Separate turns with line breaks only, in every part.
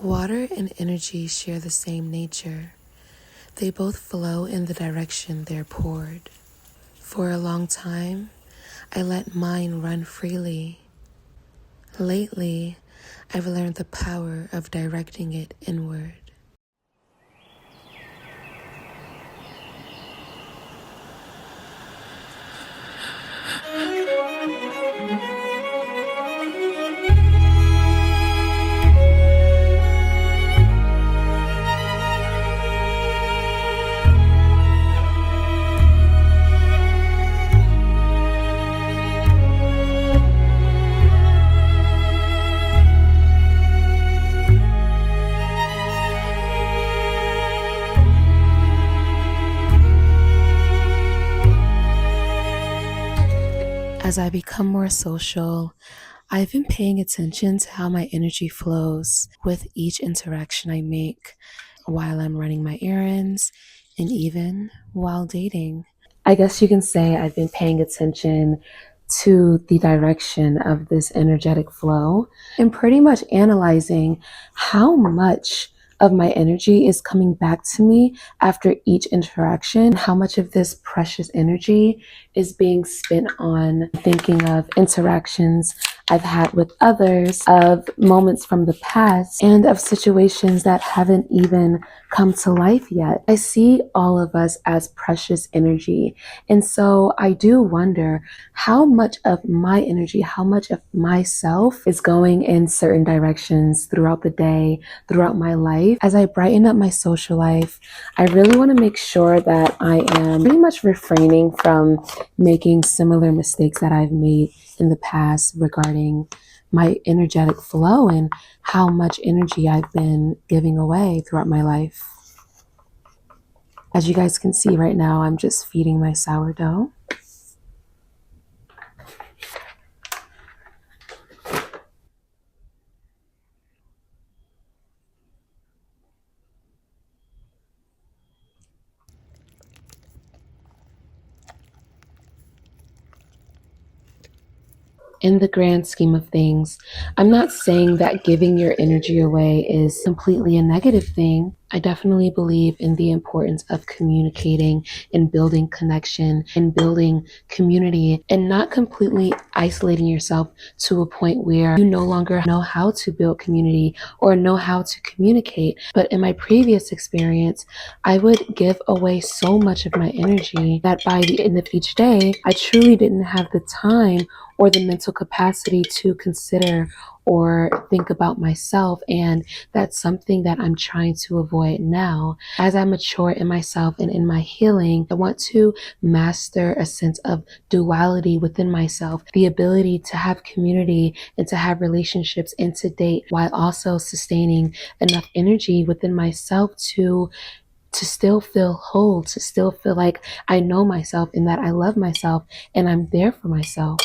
Water and energy share the same nature. They both flow in the direction they're poured. For a long time, I let mine run freely. Lately, I've learned the power of directing it inward. As I become more social, I've been paying attention to how my energy flows with each interaction I make while I'm running my errands and even while dating. I guess you can say I've been paying attention to the direction of this energetic flow and pretty much analyzing how much of my energy is coming back to me after each interaction, how much of this precious energy is being spent on thinking of interactions I've had with others, of moments from the past, and of situations that haven't even come to life yet. I see all of us as precious energy. And so I do wonder how much of my energy, how much of myself is going in certain directions throughout the day, throughout my life. As I brighten up my social life, I really want to make sure that I am pretty much refraining from making similar mistakes that I've made in the past regarding my energetic flow and how much energy I've been giving away throughout my life. As you guys can see right now, I'm just feeding my sourdough. In the grand scheme of things, I'm not saying that giving your energy away is completely a negative thing. I definitely believe in the importance of communicating and building connection and building community and not completely isolating yourself to a point where you no longer know how to build community or know how to communicate. But in my previous experience, I would give away so much of my energy that by the end of each day, I truly didn't have the time or the mental capacity to consider or think about myself. And that's something that I'm trying to avoid now. As I mature in myself and in my healing, I want to master a sense of duality within myself, the ability to have community and to have relationships and to date while also sustaining enough energy within myself to still feel whole, to still feel like I know myself and that I love myself and I'm there for myself.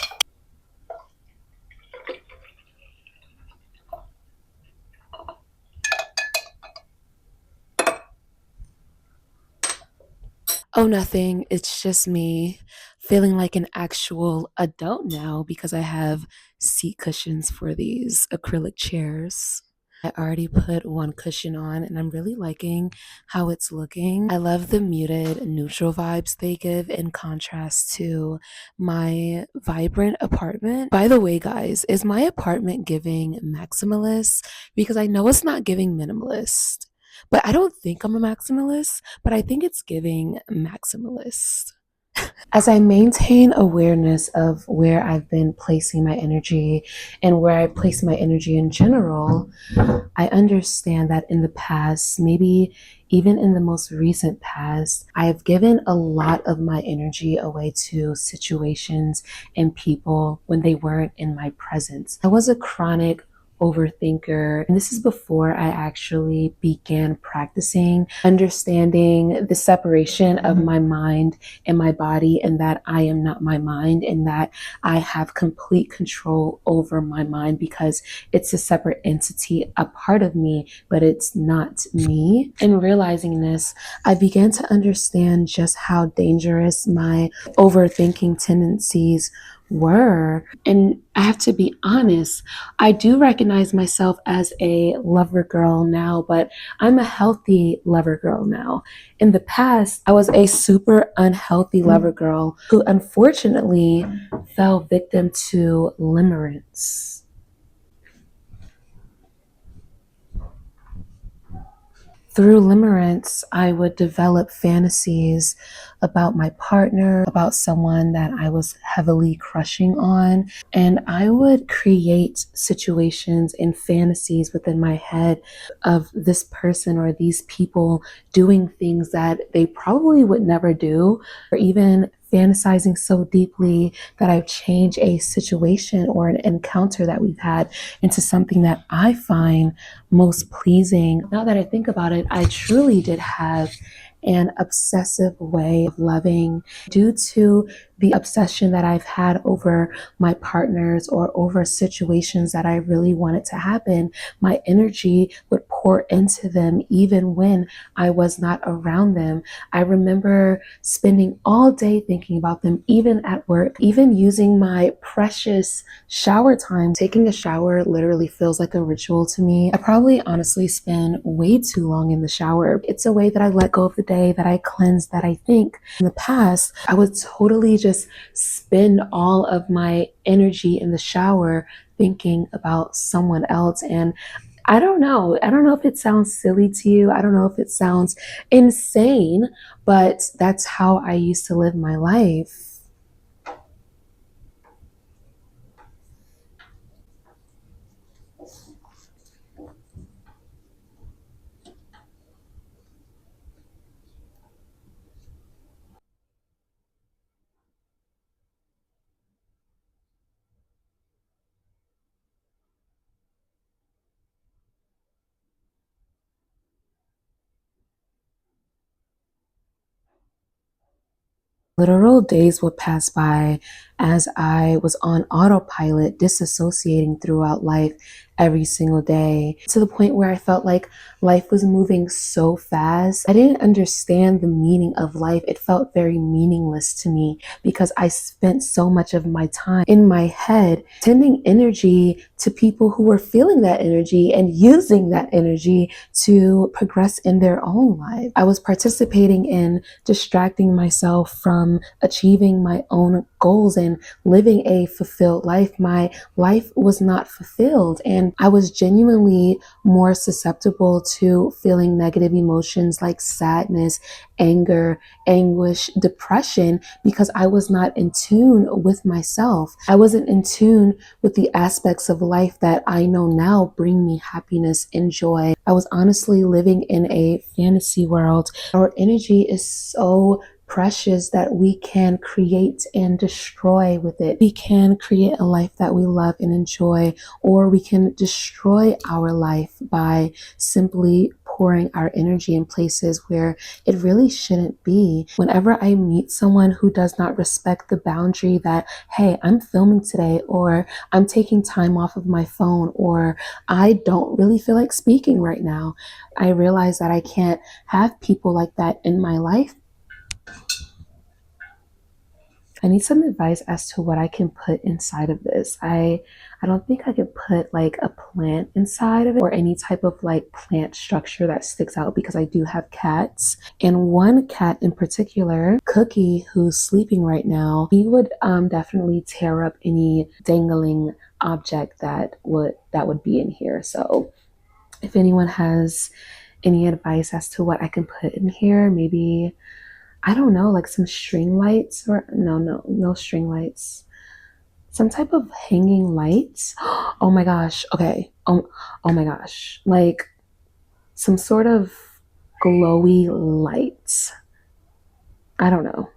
Oh, nothing. It's just me feeling like an actual adult now because I have seat cushions for these acrylic chairs. I already put one cushion on and I'm really liking how it's looking. I love the muted neutral vibes they give in contrast to my vibrant apartment. By the way, guys, is my apartment giving maximalist? Because I know it's not giving minimalist. But I don't think I'm a maximalist, but I think it's giving maximalist. As I maintain awareness of where I've been placing my energy and where I place my energy in general, I understand that in the past, maybe even in the most recent past, I have given a lot of my energy away to situations and people when they weren't in my presence. I was a chronic overthinker. And this is before I actually began practicing understanding the separation of my mind and my body, and that I am not my mind and that I have complete control over my mind because it's a separate entity, a part of me, but it's not me. In realizing this, I began to understand just how dangerous my overthinking tendencies were. And I have to be honest, I do recognize myself as a lover girl now, but I'm a healthy lover girl now. In the past, I was a super unhealthy lover girl who unfortunately fell victim to limerence. Through limerence, I would develop fantasies about my partner, about someone that I was heavily crushing on. And I would create situations and fantasies within my head of this person or these people doing things that they probably would never do, or even fantasizing so deeply that I've changed a situation or an encounter that we've had into something that I find most pleasing. Now that I think about it, I truly did have an obsessive way of loving due to the obsession that I've had over my partners or over situations that I really wanted to happen. My energy would pour into them even when I was not around them. I remember spending all day thinking about them, even at work, even using my precious shower time. Taking a shower literally feels like a ritual to me. I probably honestly spend way too long in the shower. It's a way that I let go of the day, that I cleanse, that I think. In the past, I would totally just spend all of my energy in the shower thinking about someone else. And I don't know. I don't know if it sounds silly to you. I don't know if it sounds insane, but that's how I used to live my life. Literal days would pass by as I was on autopilot, disassociating throughout life every single day to the point where I felt like life was moving so fast. I didn't understand the meaning of life. It felt very meaningless to me because I spent so much of my time in my head sending energy to people who were feeling that energy and using that energy to progress in their own life. I was participating in distracting myself from achieving my own goals and living a fulfilled life. My life was not fulfilled, and I was genuinely more susceptible to feeling negative emotions like sadness, anger, anguish, depression, because I was not in tune with myself. I wasn't in tune with the aspects of life that I know now bring me happiness and joy. I was honestly living in a fantasy world. Our energy is so precious that we can create and destroy with it. We can create a life that we love and enjoy, or we can destroy our life by simply pouring our energy in places where it really shouldn't be. Whenever I meet someone who does not respect the boundary that, hey, I'm filming today, or I'm taking time off of my phone, or I don't really feel like speaking right now, I realize that I can't have people like that in my life. I need some advice as to what I can put inside of this. I don't think I could put like a plant inside of it or any type of like plant structure that sticks out because I do have cats. And one cat in particular, Cookie, who's sleeping right now, he would definitely tear up any dangling object that would be in here. So if anyone has any advice as to what I can put in here, maybe I don't know, like some string lights, or no string lights. Some type of hanging lights. Oh my gosh. Okay. Oh my gosh. Like some sort of glowy lights. I don't know.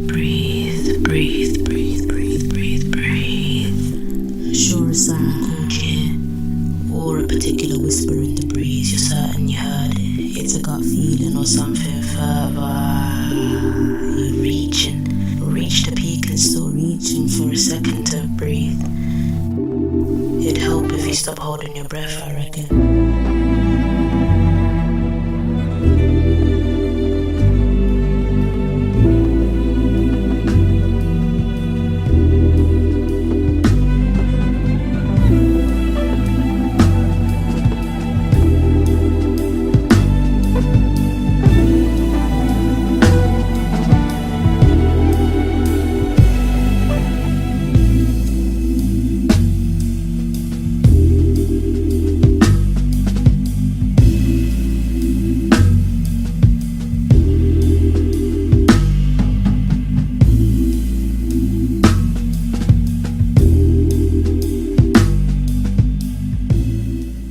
Breathe, breathe, breathe, breathe, breathe, breathe. Sure as someone called you, or a particular whisper in the breeze. You're certain you heard it. It's a gut feeling or something further. You're reaching, reach the peak and still reaching for a second to breathe. It'd help if you stop holding your breath, I reckon.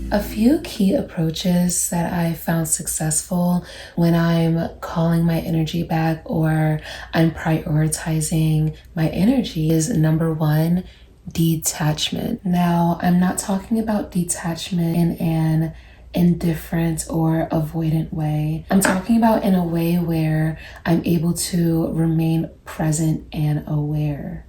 A few key approaches that I found successful when I'm calling my energy back or I'm prioritizing my energy is number one, detachment. Now, I'm not talking about detachment in an indifferent or avoidant way. I'm talking about in a way where I'm able to remain present and aware.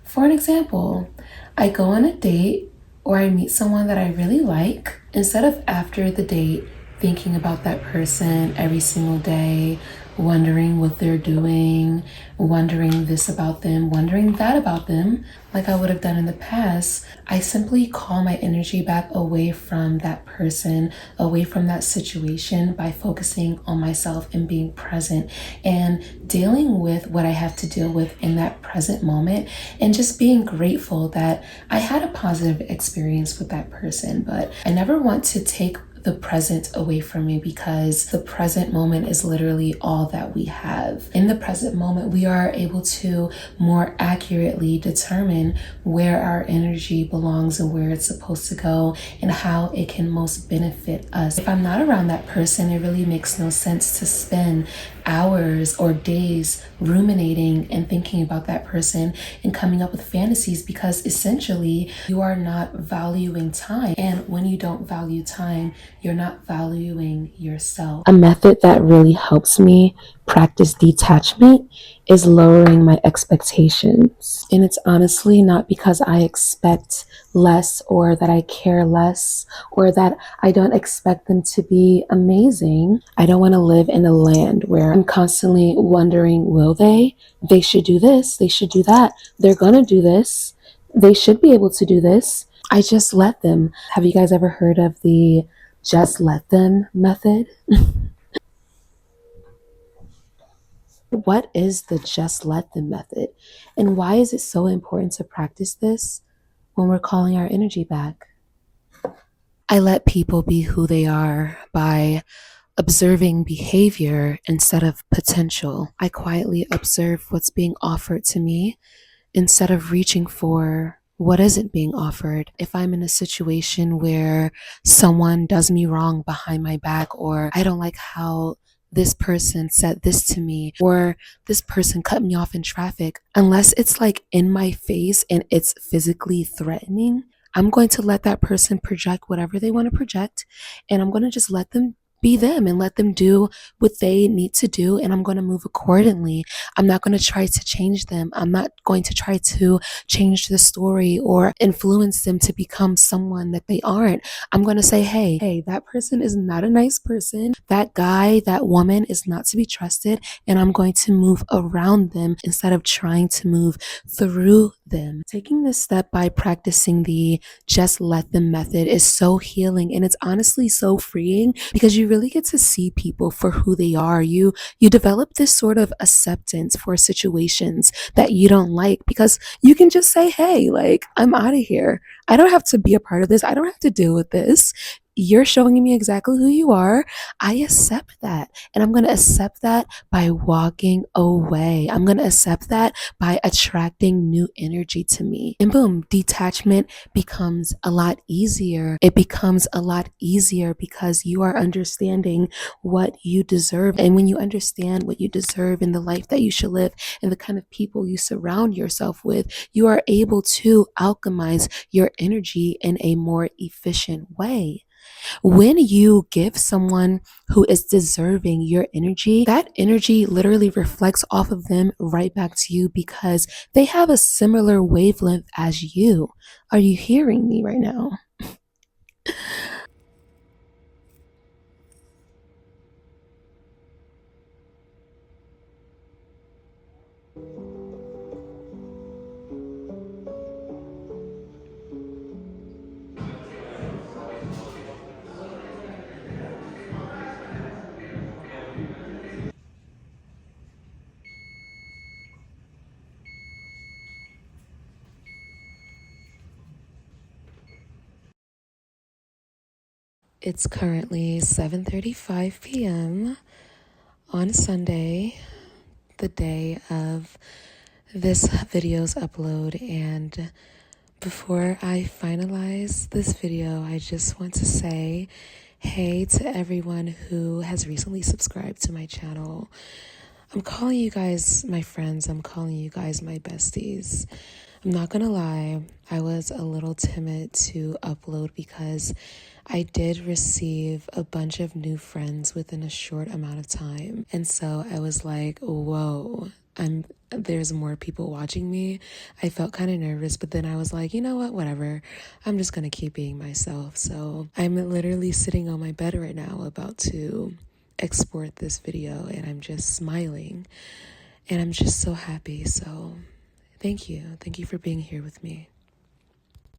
For an example, I go on a date or I meet someone that I really like. Instead of after the date thinking about that person every single day, wondering what they're doing, wondering this about them, wondering that about them, like I would have done in the past, I simply call my energy back away from that person, away from that situation by focusing on myself and being present and dealing with what I have to deal with in that present moment and just being grateful that I had a positive experience with that person. But I never want to take the present away from me because the present moment is literally all that we have. In the present moment, we are able to more accurately determine where our energy belongs and where it's supposed to go and how it can most benefit us. If I'm not around that person, it really makes no sense to spend hours or days ruminating and thinking about that person and coming up with fantasies because essentially you are not valuing time. And when you don't value time, you're not valuing yourself. A method that really helps me practice detachment is lowering my expectations. And it's honestly not because I expect less or that I care less or that I don't expect them to be amazing. I don't want to live in a land where I'm constantly wondering, will they? They should do this. They should do that. They're going to do this. They should be able to do this. I just let them. Have you guys ever heard of the just let them method? What is the just let them method? And why is it so important to practice this when we're calling our energy back? I let people be who they are by observing behavior instead of potential. I quietly observe what's being offered to me instead of reaching for what isn't being offered. If I'm in a situation where someone does me wrong behind my back, or I don't like how this person said this to me, or this person cut me off in traffic, unless it's like in my face and it's physically threatening, I'm going to let that person project whatever they want to project, and I'm going to just let them be them and let them do what they need to do, and I'm going to move accordingly. I'm not going to try to change them. I'm not going to try to change the story or influence them to become someone that they aren't. I'm going to say, hey, that person is not a nice person. That guy, that woman is not to be trusted, and I'm going to move around them instead of trying to move through them. Taking this step by practicing the just let them method is so healing, and it's honestly so freeing because you really get to see people for who they are. You develop this sort of acceptance for situations that you don't like because you can just say, hey, like, I'm out of here. I don't have to be a part of this. I don't have to deal with this. You're showing me exactly who you are. I accept that. And I'm going to accept that by walking away. I'm going to accept that by attracting new energy to me. And boom, detachment becomes a lot easier. It becomes a lot easier because you are understanding what you deserve. And when you understand what you deserve in the life that you should live and the kind of people you surround yourself with, you are able to alchemize your energy in a more efficient way. When you give someone who is deserving your energy, that energy literally reflects off of them right back to you because they have a similar wavelength as you. Are you hearing me right now? It's currently 7:35 p.m. on Sunday, the day of this video's upload, and Before I finalize this video, I just want to say hey to everyone who has recently subscribed to my channel. I'm calling you guys my friends. I'm calling you guys my besties. I'm not gonna lie, I was a little timid to upload because I did receive a bunch of new friends within a short amount of time. And so I was like, whoa, there's more people watching me. I felt kind of nervous, but then I was like, you know what, whatever. I'm just gonna keep being myself. So I'm literally sitting on my bed right now about to export this video, and I'm just smiling and I'm just so happy. So thank you for being here with me.